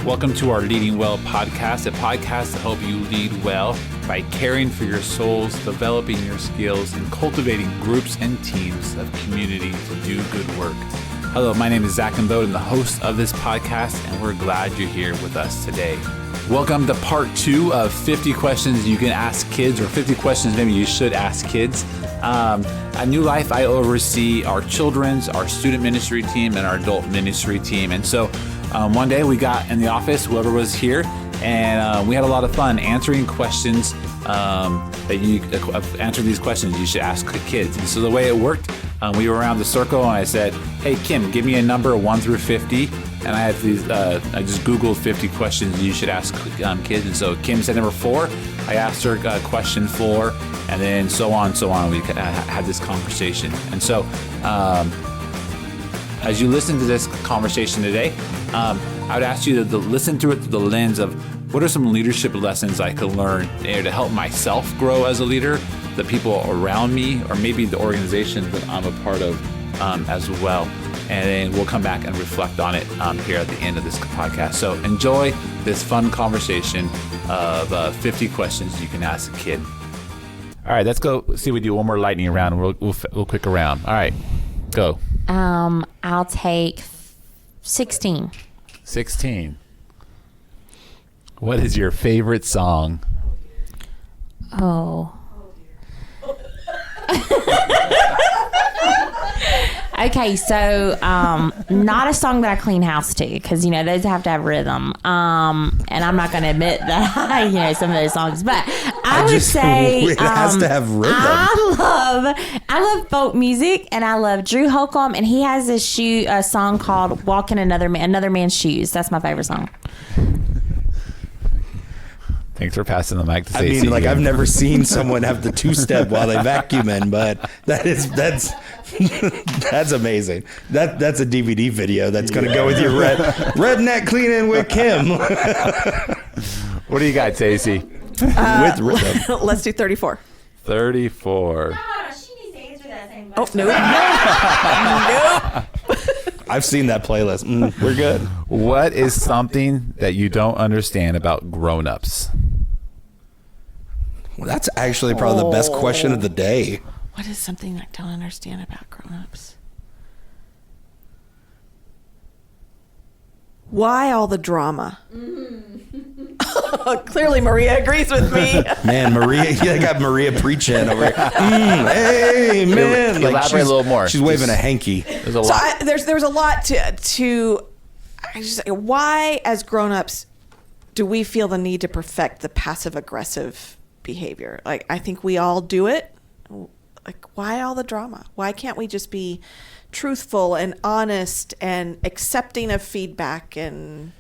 Welcome to our Leading Well podcast, a podcast to help you lead well by caring for your souls, developing your skills, and cultivating groups and teams of community to do good work. Hello, my name is Zach and Bode. I'm the host of this podcast, and we're glad you're here with us today. Welcome to part 2 of 50 questions you can ask kids, or 50 questions maybe you should ask kids. At New Life, I oversee our children's, our student ministry team, and our adult ministry team. And so one day we got in the office, whoever was here, and we had a lot of fun answering questions answer these questions you should ask kids. And so the way it worked, we were around the circle, and I said, "Hey Kim, give me a number 1 through 50." And I had these. I just Googled 50 questions you should ask kids. And so Kim said number 4. I asked her question 4, and then so on. We had this conversation. And so, as you listen to this conversation today, I would ask you to listen through it through the lens of what are some leadership lessons I could learn to help myself grow as a leader, the people around me, or maybe the organization that I'm a part of as well. And then we'll come back and reflect on it here at the end of this podcast. So enjoy this fun conversation of 50 questions you can ask a kid. All right, let's go see if we do one more lightning round. We'll quick around. All right, go. I'll take 16. 16. What is your favorite song? Oh. Okay, so not a song that I clean house to, because those have to have rhythm. And I'm not going to admit that some of those songs, but I would say it has to have rhythm. I love folk music, and I love Drew Holcomb, and he has a song called "Walk in Another Man's Shoes." That's my favorite song. Thanks for passing the mic to Stacy. I've never seen someone have the 2-step while they vacuuming, but that's amazing. That's a DVD video that's going to go with your redneck cleaning with Kim. What do you got, Stacy? With rhythm. Let's do 34. 34. No, she needs to answer that same question. Oh, nope. I've seen that playlist. We're good. What is something that you don't understand about grown-ups? Well, that's actually probably the best question of the day. What is something I don't understand about grown-ups? Why all the drama? Clearly Maria agrees with me. Man, Maria, I got Maria preaching over here. Hey, man. Elaborate a little more. She's waving a hanky. There's a lot. There's a lot to why, as grown-ups, do we feel the need to perfect the passive-aggressive behavior? I think we all do it. Why all the drama? Why can't we just be truthful and honest and accepting of feedback? And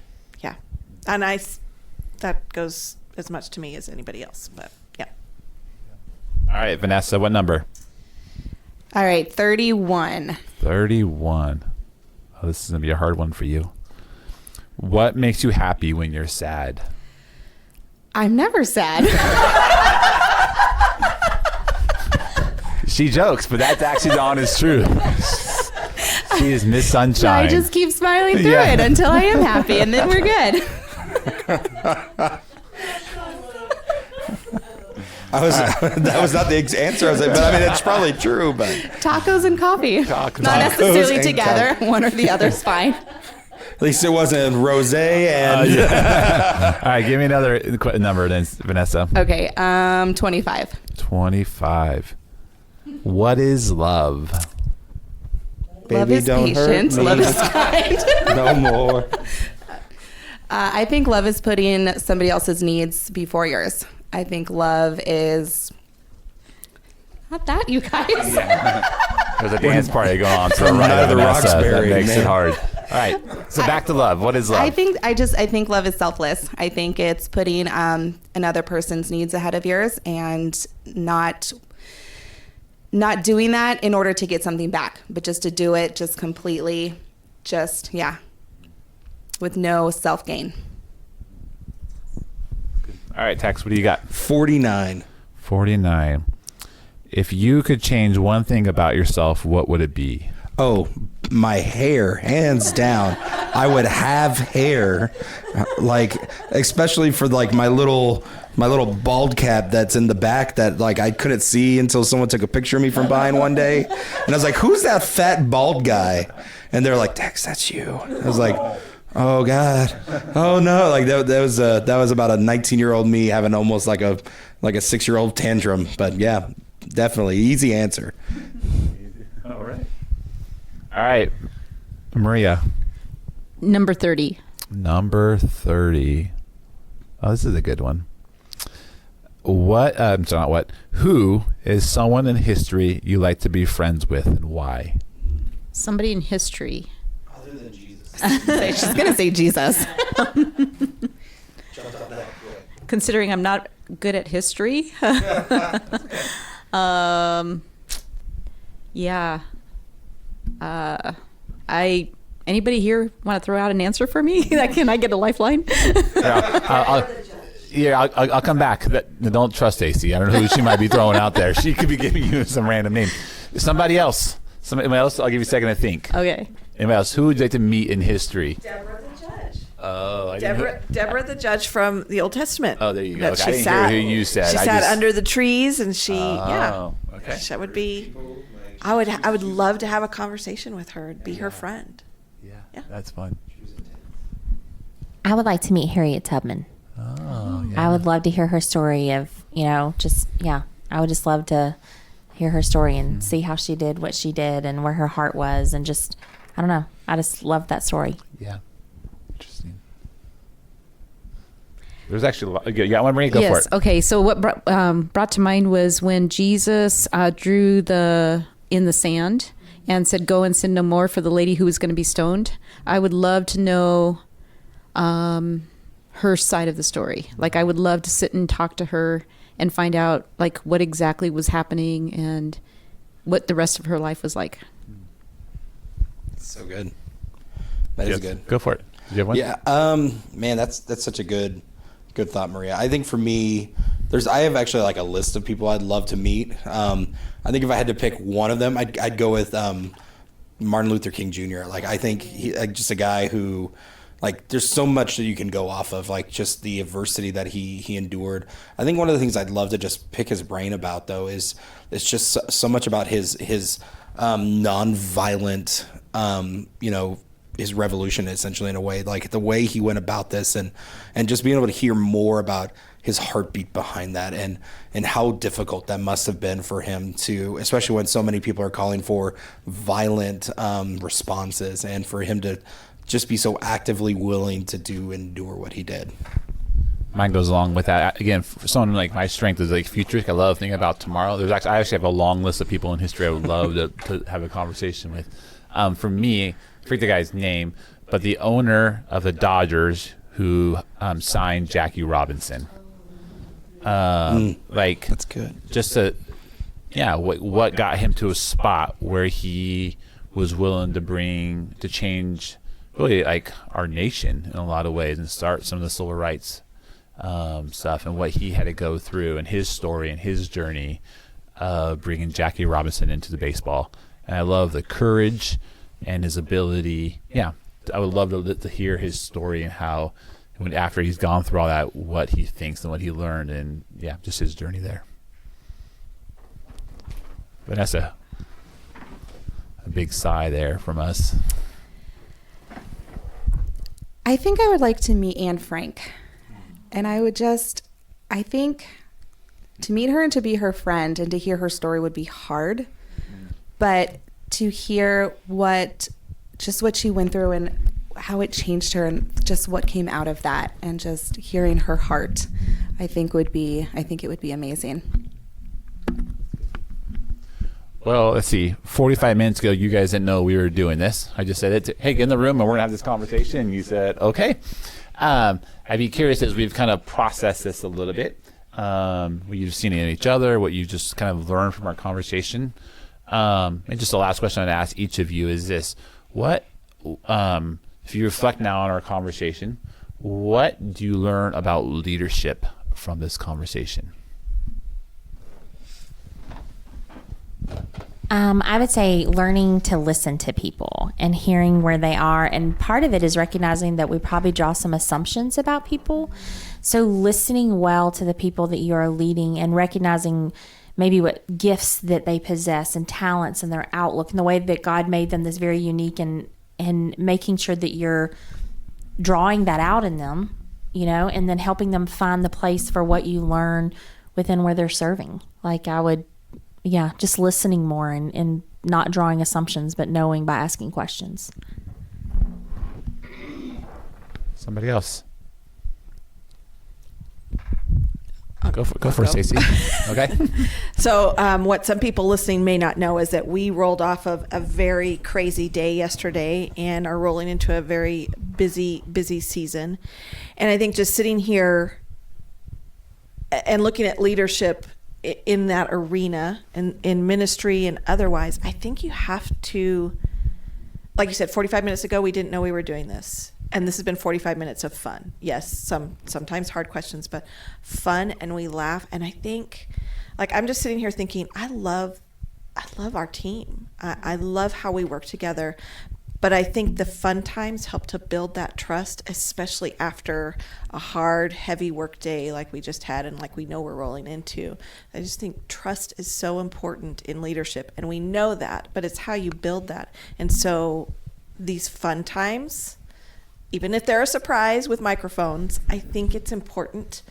that goes as much to me as anybody else, but yeah. All right, Vanessa, what number? All right, 31. 31. Oh, this is going to be a hard one for you. What makes you happy when you're sad? I'm never sad. She jokes, but that's actually the honest truth. She is Miss Sunshine. I just keep smiling through it until I am happy, and then we're good. That was not the answer. I was like, but it's probably true. But Tacos and coffee. Not necessarily together. One or the other's fine. At least it wasn't rosé and. All right, give me another number then, Vanessa. Okay, 25. 25. What is love? Baby, love is don't patient. Hurt me. Love is kind. No more. I think love is putting somebody else's needs before yours. I think love is not that, you guys. There's a dance party going on to the right of Vanessa. That makes it hard. All right, so back to love. What is love? I think love is selfless. I think it's putting another person's needs ahead of yours and not doing that in order to get something back, but just to do it just completely, with no self-gain. All right, Tex, what do you got? 49. 49. If you could change one thing about yourself, what would it be? Oh, my hair, hands down. I would have hair, like, especially for like my little bald cap that's in the back that like I couldn't see until someone took a picture of me from behind one day. And I was like, who's that fat bald guy? And they're like, Dex, that's you. I was like, oh God, oh no. Like that was about a 19-year-old me having almost like a 6-year-old tantrum. But yeah, definitely easy answer. All right, Maria. Number 30. Number 30. Oh, this is a good one. Who is someone in history you like to be friends with, and why? Somebody in history. Other than Jesus. She's going to say Jesus. Considering I'm not good at history. Yeah. Anybody here want to throw out an answer for me? Can I get a lifeline? I'll come back. Don't trust Stacy. I don't know who she might be throwing out there. She could be giving you some random name. Somebody else. I'll give you a second to think. Okay. Anybody else? Who would you like to meet in history? Deborah the judge. Oh, Deborah the judge from the Old Testament. Oh, there you go. That Okay, I didn't hear who you said. She sat under the trees, and she Okay. That would be. I would love to have a conversation with her and be her friend. Yeah, that's fun. I would like to meet Harriet Tubman. Oh, yeah. I would love to hear her story of, I would just love to hear her story and see how she did what she did and where her heart was, and just, I don't know. I just love that story. Yeah. Interesting. There's actually a lot. Yeah, I want to bring it. Go for it. Okay. So what brought to mind was when Jesus drew in the sand and said, "Go and sin no more," for the lady who was going to be stoned. I would love to know her side of the story. Like, I would love to sit and talk to her and find out like what exactly was happening and what the rest of her life was like. So good. That is good. Go for it. Do you have one? Yeah. Man, that's such a good thought, Maria. I think for me, I have actually like a list of people I'd love to meet. I think if I had to pick one of them, I'd go with Martin Luther King Jr. Like, I think just a guy who, like, there's so much that you can go off of, like just the adversity that he endured. I think one of the things I'd love to just pick his brain about, though, is it's just so much about his nonviolent, his revolution, essentially, in a way, like the way he went about this, and just being able to hear more about his heartbeat behind that, and how difficult that must have been for him to, especially when so many people are calling for violent responses, and for him to just be so actively willing to endure what he did. Mine goes along with that. Again, for someone like my strength is like futuristic. I love thinking about tomorrow. I actually have a long list of people in history I would love to have a conversation with. For me, I forget the guy's name, but the owner of the Dodgers who signed Jackie Robinson. Like, that's good. Just what got him to a spot where he was willing to change really like our nation in a lot of ways and start some of the civil rights stuff, and what he had to go through, and his story and his journey bringing Jackie Robinson into the baseball. And I love the courage and his ability. Yeah, I would love to hear his story and how, after he's gone through all that, what he thinks and what he learned, and just his journey there. Vanessa, a big sigh there from us. I think I would like to meet Anne Frank. And I think to meet her and to be her friend and to hear her story would be hard. But to hear what she went through and how it changed her and just what came out of that, and just hearing her heart, I think it would be amazing. Well, let's see. 45 minutes ago, you guys didn't know we were doing this. I just said, hey, get in the room and we're going to have this conversation. And you said, okay. I'd be curious, as we've kind of processed this a little bit, what you've seen in each other, what you just kind of learned from our conversation. And just the last question I'd ask each of you is this. What, if you reflect now on our conversation, what do you learn about leadership from this conversation? I would say learning to listen to people and hearing where they are. And part of it is recognizing that we probably draw some assumptions about people. So listening well to the people that you are leading and recognizing maybe what gifts that they possess and talents and their outlook and the way that God made them that's very unique, and making sure that you're drawing that out in them, and then helping them find the place for what you learn within where they're serving. Like just listening more and not drawing assumptions, but knowing by asking questions. Somebody else. Go for it, Stacy. Okay. So what some people listening may not know is that we rolled off of a very crazy day yesterday and are rolling into a very busy season. And I think just sitting here and looking at leadership in that arena and in ministry and otherwise, I think you have to, like you said, 45 minutes ago, we didn't know we were doing this. And this has been 45 minutes of fun. Yes, sometimes hard questions, but fun, and we laugh. And I think, I'm just sitting here thinking, I love our team. I love how we work together. But I think the fun times help to build that trust, especially after a hard, heavy work day like we just had and like we know we're rolling into. I just think trust is so important in leadership, and we know that, but it's how you build that. And so these fun times, even if they're a surprise with microphones, I think it's important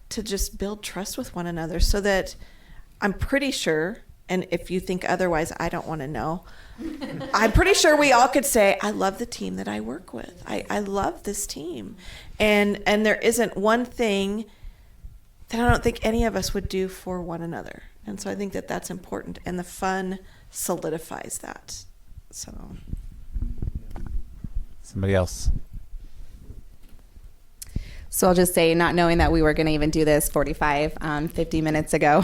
to just build trust with one another so that I'm pretty sure, and if you think otherwise, I don't want to know, I'm pretty sure we all could say, I love the team that I work with. I love this team. And there isn't one thing that I don't think any of us would do for one another. And so I think that that's important. And the fun solidifies that. So. Somebody else. So I'll just say, not knowing that we were going to even do this 50 minutes ago,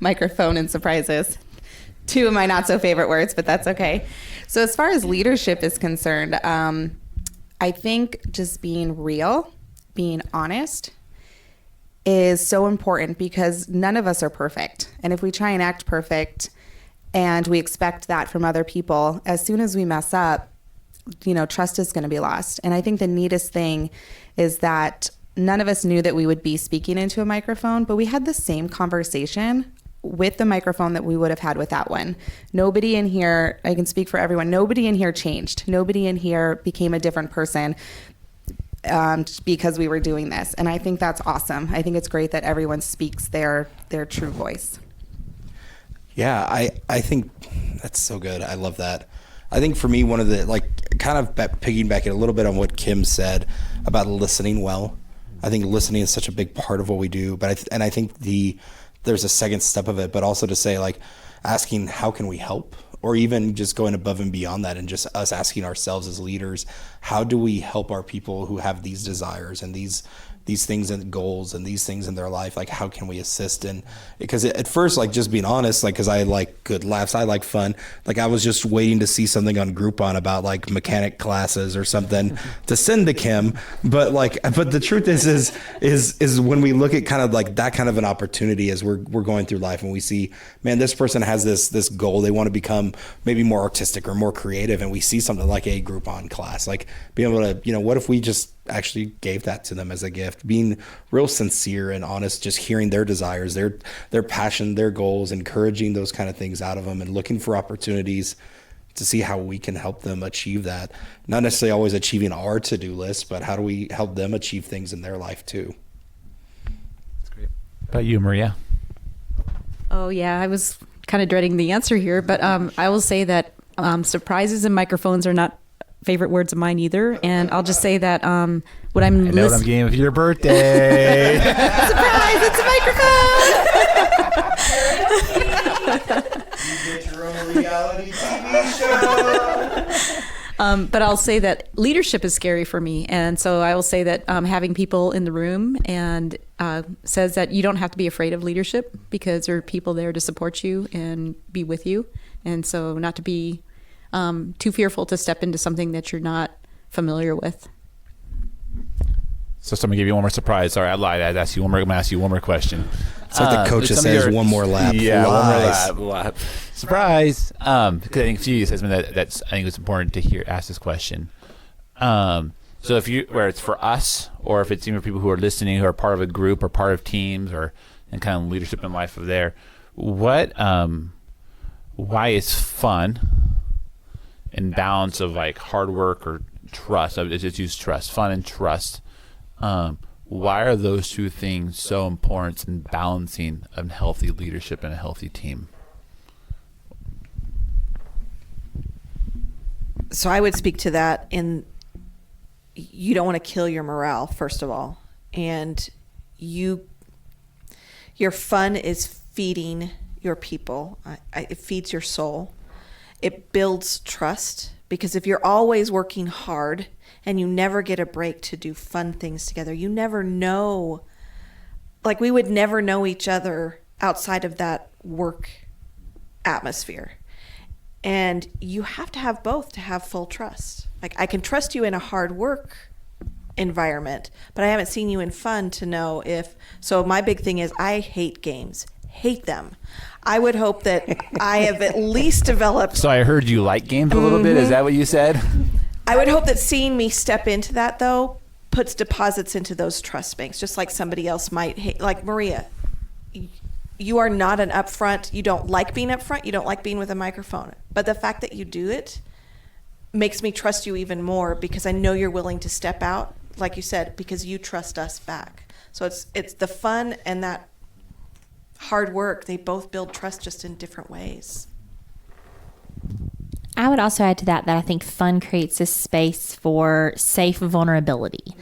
microphone and surprises. Two of my not so favorite words, but that's okay. So as far as leadership is concerned, I think just being real, being honest is so important, because none of us are perfect. And if we try and act perfect and we expect that from other people, as soon as we mess up, trust is going to be lost. And I think the neatest thing is that none of us knew that we would be speaking into a microphone, but we had the same conversation with the microphone that we would have had without one. Nobody in here, I can speak for everyone, nobody in here changed. Nobody in here became a different person because we were doing this. And I think that's awesome. I think it's great that everyone speaks their true voice. Yeah, I think that's so good. I love that. I think for me, one of the, kind of piggybacking a little bit on what Kim said about listening well. I think listening is such a big part of what we do. But I think there's a second step of it, but also to say, asking how can we help, or even just going above and beyond that, and just us asking ourselves as leaders, how do we help our people who have these desires and these things and goals and these things in their life? How can we assist? And because at first, just being honest, because I like good laughs, I like fun. I was just waiting to see something on Groupon about mechanic classes or something to send to Kim. But but the truth is when we look at kind of that kind of an opportunity as we're going through life, and we see, man, this person has this goal, they want to become maybe more artistic or more creative, and we see something like a Groupon class, being able to, what if we just actually gave that to them as a gift, being real sincere and honest, just hearing their desires, their passion, their goals, encouraging those kind of things out of them, and looking for opportunities to see how we can help them achieve that. Not necessarily always achieving our to-do list, but how do we help them achieve things in their life too? That's great. How about you, Maria? Oh yeah, I was kind of dreading the answer here, but I will say that surprises and microphones are not favorite words of mine either. And I'll just say that what I'm I know what I'm getting for your birthday. Surprise, it's a microphone. You get your own reality TV show. But I'll say that leadership is scary for me. And so I will say that having people in the room and says that you don't have to be afraid of leadership, because there are people there to support you and be with you. And so not to be too fearful to step into something that you're not familiar with. So somebody give you one more surprise. Sorry, I lied. I'm going to ask you one more question. It's like the coach that says one more lap. Yeah, Lies. one more lap. Surprise. Because I think Phoebe says something that's I think it's important to ask this question. So if where it's for us, or if it's even for people who are listening, who are part of a group or part of teams, or and kind of leadership in life of there, why is fun and balance of like hard work or trust? I would just use trust, fun and trust. Why are those two things so important in balancing a healthy leadership and a healthy team? So I would speak to that you don't want to kill your morale, first of all. And your fun is feeding your people. It feeds your soul. It builds trust, because if you're always working hard and you never get a break to do fun things together, you never know, like we would never know each other outside of that work atmosphere. And you have to have both to have full trust. Like I can trust you in a hard work environment, but I haven't seen you in fun to know so my big thing is I hate games, hate them. I would hope that I have at least developed. So I heard you like games a little bit. Is that what you said? I would hope that seeing me step into that though puts deposits into those trust banks, just like somebody else might hate. Like Maria, you are not an upfront. You don't like being upfront. You don't like being with a microphone. But the fact that you do it makes me trust you even more, because I know you're willing to step out, like you said, because you trust us back. So it's the fun and that hard work. They both build trust, just in different ways. I would also add to that I think fun creates a space for safe vulnerability.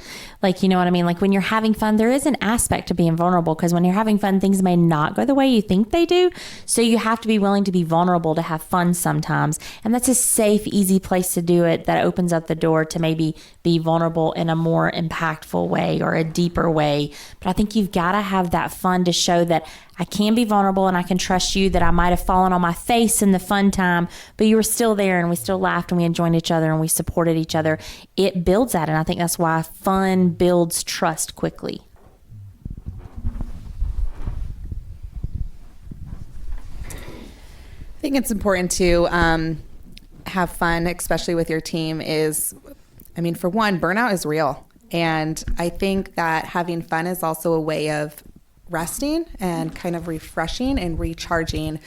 Like, you know what I mean? Like when you're having fun, there is an aspect to being vulnerable, because when you're having fun, things may not go the way you think they do. So you have to be willing to be vulnerable to have fun sometimes. And that's a safe, easy place to do it that opens up the door to maybe be vulnerable in a more impactful way or a deeper way. But I think you've got to have that fun to show that I can be vulnerable and I can trust you, that I might have fallen on my face in the fun time, but you were still there and we still laughed and we enjoyed each other and we supported each other. It builds that. And I think that's why fun builds trust quickly. I think it's important to have fun, especially with your team. For one, burnout is real. And I think that having fun is also a way of resting and kind of refreshing and recharging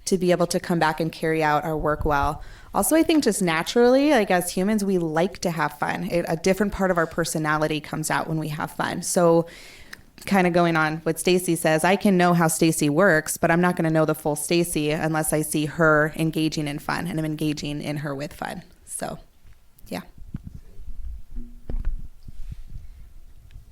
to be able to come back and carry out our work well. Also, I think just naturally, like as humans, we like to have fun. A different part of our personality comes out when we have fun. So kind of going on what Stacy says, I can know how Stacy works, but I'm not going to know the full Stacy unless I see her engaging in fun, and I'm engaging in her with fun. So, yeah.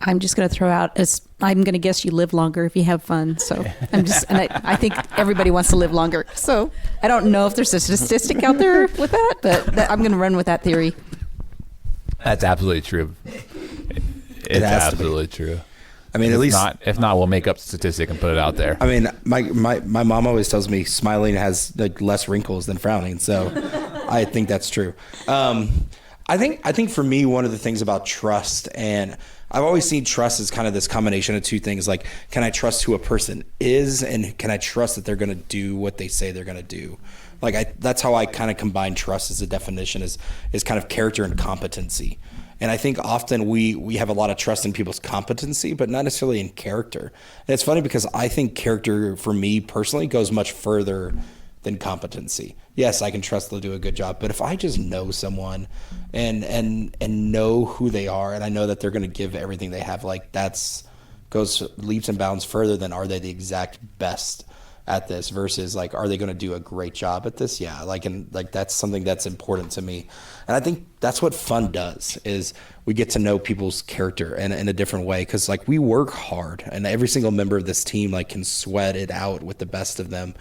I'm just going to throw out, I'm going to guess you live longer if you have fun. So I think everybody wants to live longer. So I don't know if there's a statistic out there with that, but I'm going to run with that theory. That's absolutely true. It's absolutely true. I mean, at least if not, we'll make up the statistic and put it out there. I mean, my mom always tells me smiling has like less wrinkles than frowning, so I think that's true. I think for me, one of the things about trust, and I've always seen trust as kind of this combination of two things. Like, can I trust who a person is, and can I trust that they're going to do what they say they're going to do? Like, that's how I kind of combine trust as a definition, is kind of character and competency. And I think often we have a lot of trust in people's competency, but not necessarily in character. And it's funny because I think character, for me personally, goes much further than competency. Yes, I can trust they'll do a good job, but if I just know someone and know who they are, and I know that they're going to give everything they have, like goes leaps and bounds further than are they the exact best at this versus like, are they going to do a great job at this? Yeah. And that's something that's important to me. And I think that's what fun does, is we get to know people's character in a different way. Cause like we work hard, and every single member of this team like can sweat it out with the best of them,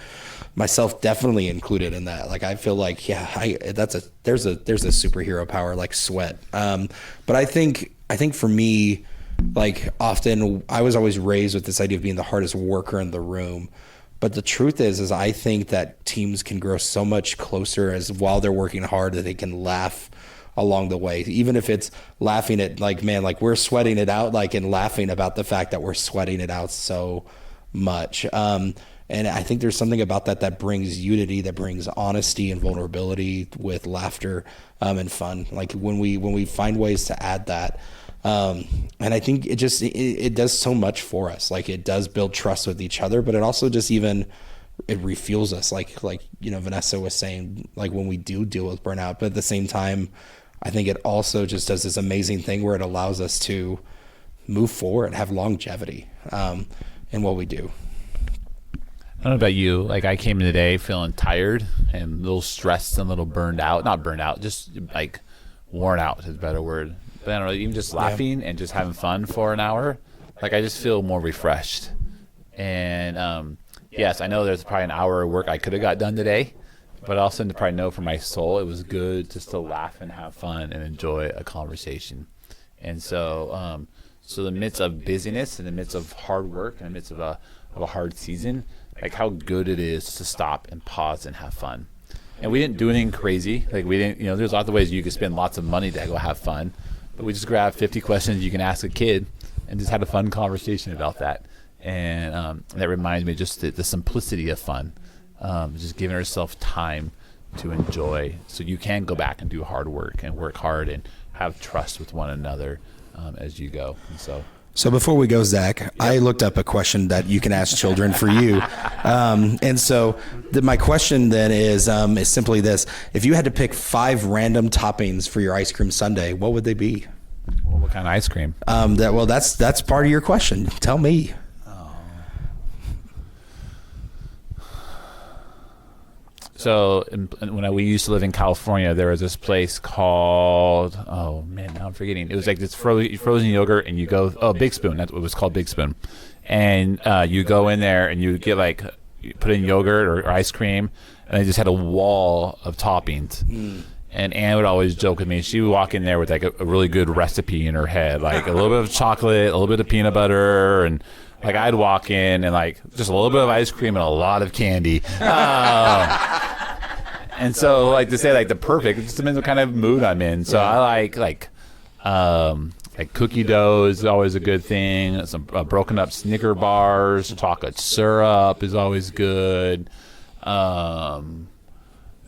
myself definitely included in that. Like, I feel like, there's a superhero power, like sweat. But I think for me, like often I was always raised with this idea of being the hardest worker in the room. But the truth is I think that teams can grow so much closer as while they're working hard that they can laugh along the way. Even if it's laughing at like, man, like we're sweating it out, like, and laughing about the fact that we're sweating it out so much. And I think there's something about that brings unity, that brings honesty and vulnerability with laughter and fun. Like when we find ways to add that. And I think it does so much for us. Like it does build trust with each other, but it also just it refuels us. Like, Vanessa was saying, like when we do deal with burnout, but at the same time, I think it also just does this amazing thing where it allows us to move forward, have longevity in what we do. I don't know about you. Like I came in today feeling tired and a little stressed and a little burned out. Not burned out, just like worn out is a better word. But I don't know, even just laughing and just having fun for an hour, like I just feel more refreshed. And yes, I know there's probably an hour of work I could have got done today, but I also probably know for my soul it was good just to laugh and have fun and enjoy a conversation. And so, in the midst of busyness, in the midst of hard work, in the midst of a hard season, like how good it is to stop and pause and have fun. And we didn't do anything crazy. Like we didn't, there's lots of ways you could spend lots of money to go have fun. But we just grabbed 50 questions you can ask a kid and just had a fun conversation about that. And that reminds me just the simplicity of fun, just giving ourselves time to enjoy so you can go back and do hard work and work hard and have trust with one another as you go. And So before we go, Zach, I looked up a question that you can ask children for you. And so my question then is simply this. If you had to pick 5 random toppings for your ice cream sundae, what would they be? Well, what kind of ice cream? That's part of your question. Tell me. So when we used to live in California, there was this place called, oh man, now I'm forgetting. It was like this frozen yogurt, and you go, Big Spoon. That's what it was called, Big Spoon. And you go in there and you get you put in yogurt or ice cream, and they just had a wall of toppings. And Anne would always joke with me. She would walk in there with like a really good recipe in her head, like a little bit of chocolate, a little bit of peanut butter, and like I'd walk in and like just a little bit of ice cream and a lot of candy. And so like to say like the perfect, it just depends what kind of mood I'm in. So I like cookie dough is always a good thing. Some broken up Snicker bars, chocolate syrup is always good.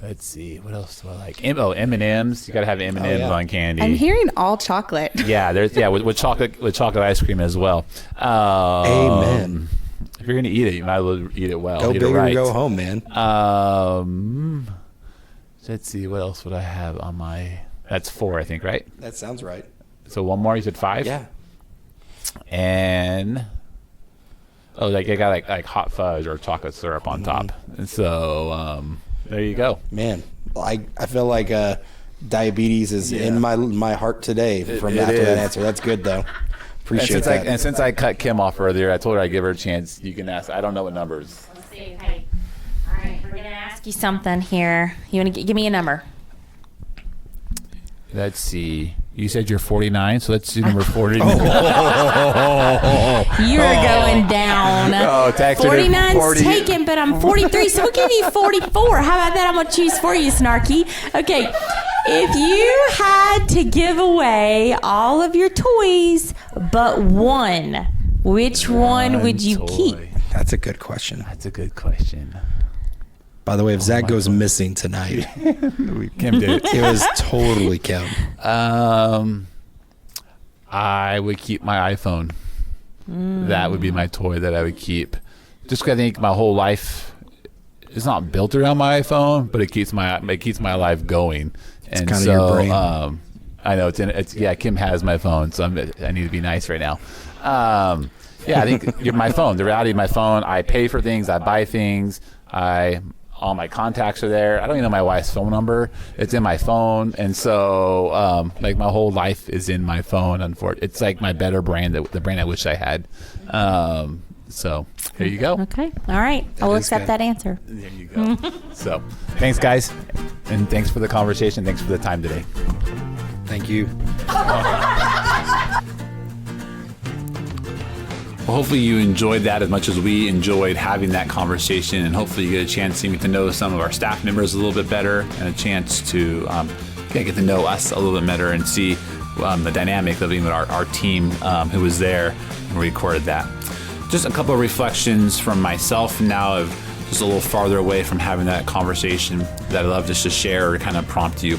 Let's see, what else do I like? M&Ms. You gotta have M&Ms on candy. I'm hearing all chocolate. Yeah, with chocolate ice cream as well. Amen. If you're gonna eat it, you might as well eat it well. Go eat big it right. or go home, man. Let's see, what else would I have on my? That's 4, I think, right? That sounds right. So one more. You said 5. Yeah. And like I got like hot fudge or chocolate syrup on top. And so there you go. Man, I feel like diabetes is in my heart today after that answer. That's good though. Appreciate that. And since I cut Kim off earlier, I told her I'd give her a chance. You can ask. I don't know what numbers. Let's see. Okay. All right. We're going to ask you something here. You want to give me a number? Let's see. You said you're 49, so let's do number 40. You are going down. Oh, 49's taken, but I'm 43, so we'll give you 44. How about that? I'm going to choose for you, Snarky. Okay. If you had to give away all of your toys but one, which one would you keep? That's a good question. By the way, if Zach goes missing tonight, Kim did it. it was totally Kim. I would keep my iPhone. That would be my toy that I would keep. Just 'cause I think my whole life is not built around my iPhone, but it keeps my life going. It's kind of your brain. I know it's Kim has my phone, so I need to be nice right now. I think my phone. The reality of my phone. I pay for things. I buy things. All my contacts are there. I don't even know my wife's phone number. It's in my phone. And so, my whole life is in my phone. Unfortunately, it's like my better brand, the brand I wish I had. So there you go. Okay. All right. I'll accept that answer. There you go. So thanks, guys. And thanks for the conversation. Thanks for the time today. Thank you. Well, hopefully you enjoyed that as much as we enjoyed having that conversation, and hopefully you get a chance to get to know some of our staff members a little bit better, and a chance to get to know us a little bit better and see the dynamic of even our team who was there and recorded that. just a couple of reflections from myself now of just a little farther away from having that conversation that I'd love just to share or kind of prompt you.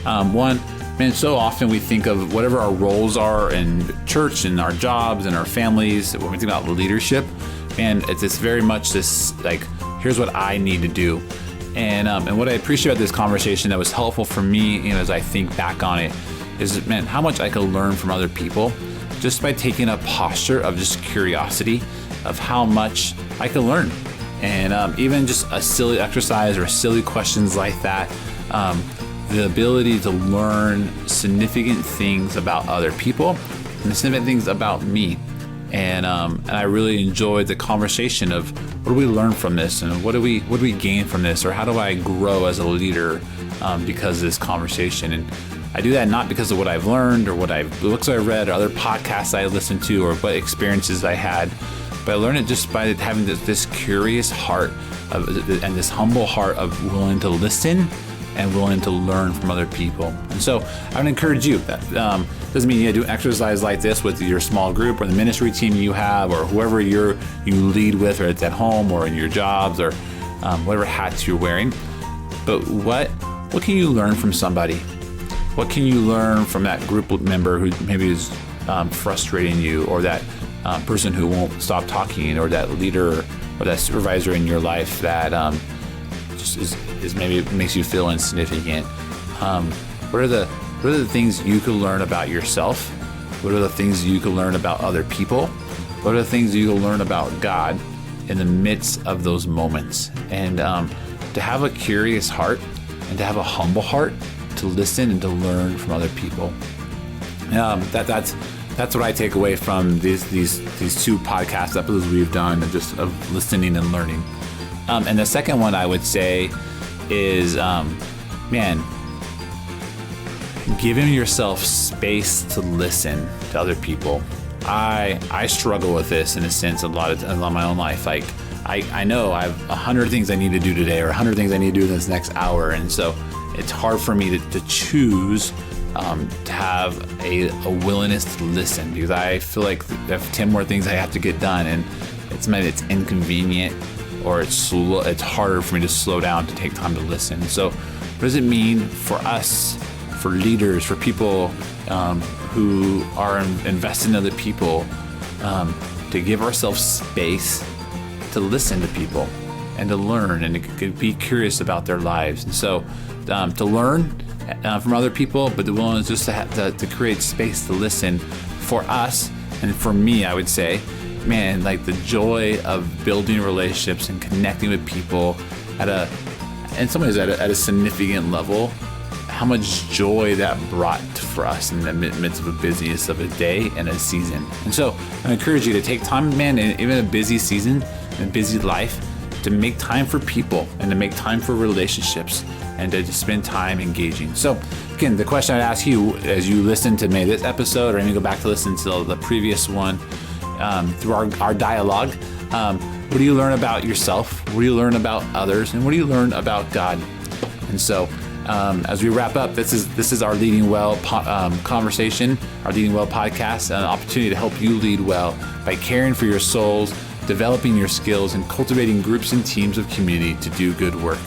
One, man, so often we think of whatever our roles are in church and our jobs and our families, when we think about leadership, and it's very much this, like, here's what I need to do. And what I appreciate about this conversation that was helpful for me, as I think back on it, is, man, how much I could learn from other people just by taking a posture of just curiosity of how much I could learn. And even just a silly exercise or silly questions like that, the ability to learn significant things about other people and significant things about me. And I really enjoyed the conversation of what do we learn from this, and what do we gain from this, or how do I grow as a leader because of this conversation. And I do that not because of what I've learned or what books I read or other podcasts I listened to or what experiences I had, but I learned it just by having this curious heart and this humble heart of willing to listen and willing to learn from other people. And so I would encourage you, that doesn't mean you do an exercise like this with your small group or the ministry team you have or whoever you lead with, or it's at home or in your jobs or whatever hats you're wearing. But what can you learn from somebody? What can you learn from that group member who maybe is frustrating you, or that person who won't stop talking, or that leader or that supervisor in your life that just is maybe makes you feel insignificant? What are the things you could learn about yourself? What are the things you could learn about other people? What are the things you could learn about God in the midst of those moments? And to have a curious heart and to have a humble heart to listen and to learn from other people. That's what I take away from these two podcast episodes we've done, of listening and learning. And the second one I would say is, giving yourself space to listen to other people. I struggle with this in a sense a lot in my own life. Like I know I have 100 things I need to do today, or 100 things I need to do in this next hour, and so it's hard for me to choose to have a willingness to listen, because I feel like I have 10 more things I have to get done, and it's inconvenient, or it's harder for me to slow down to take time to listen. So what does it mean for us, for leaders, for people who are investing in other people, to give ourselves space to listen to people and to learn and to be curious about their lives? And so to learn from other people, but the willingness just to create space to listen for us. And for me, I would say, man, like the joy of building relationships and connecting with people in some ways at a significant level, how much joy that brought for us in the midst of a busyness of a day and a season. And so I encourage you to take time, man, even a busy season and a busy life, to make time for people and to make time for relationships and to spend time engaging. So again, the question I'd ask you as you listen to maybe this episode, or maybe go back to listen to the previous one, through our dialogue, what do you learn about yourself? What do you learn about others? And what do you learn about God? And so as we wrap up, this is our Leading Well conversation, our Leading Well podcast, an opportunity to help you lead well by caring for your souls, developing your skills, and cultivating groups and teams of community to do good work.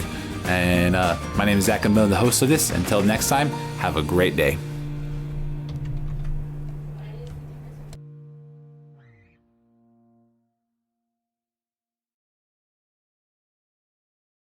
And my name is Zach. I'm the host of this. Until next time, have a great day.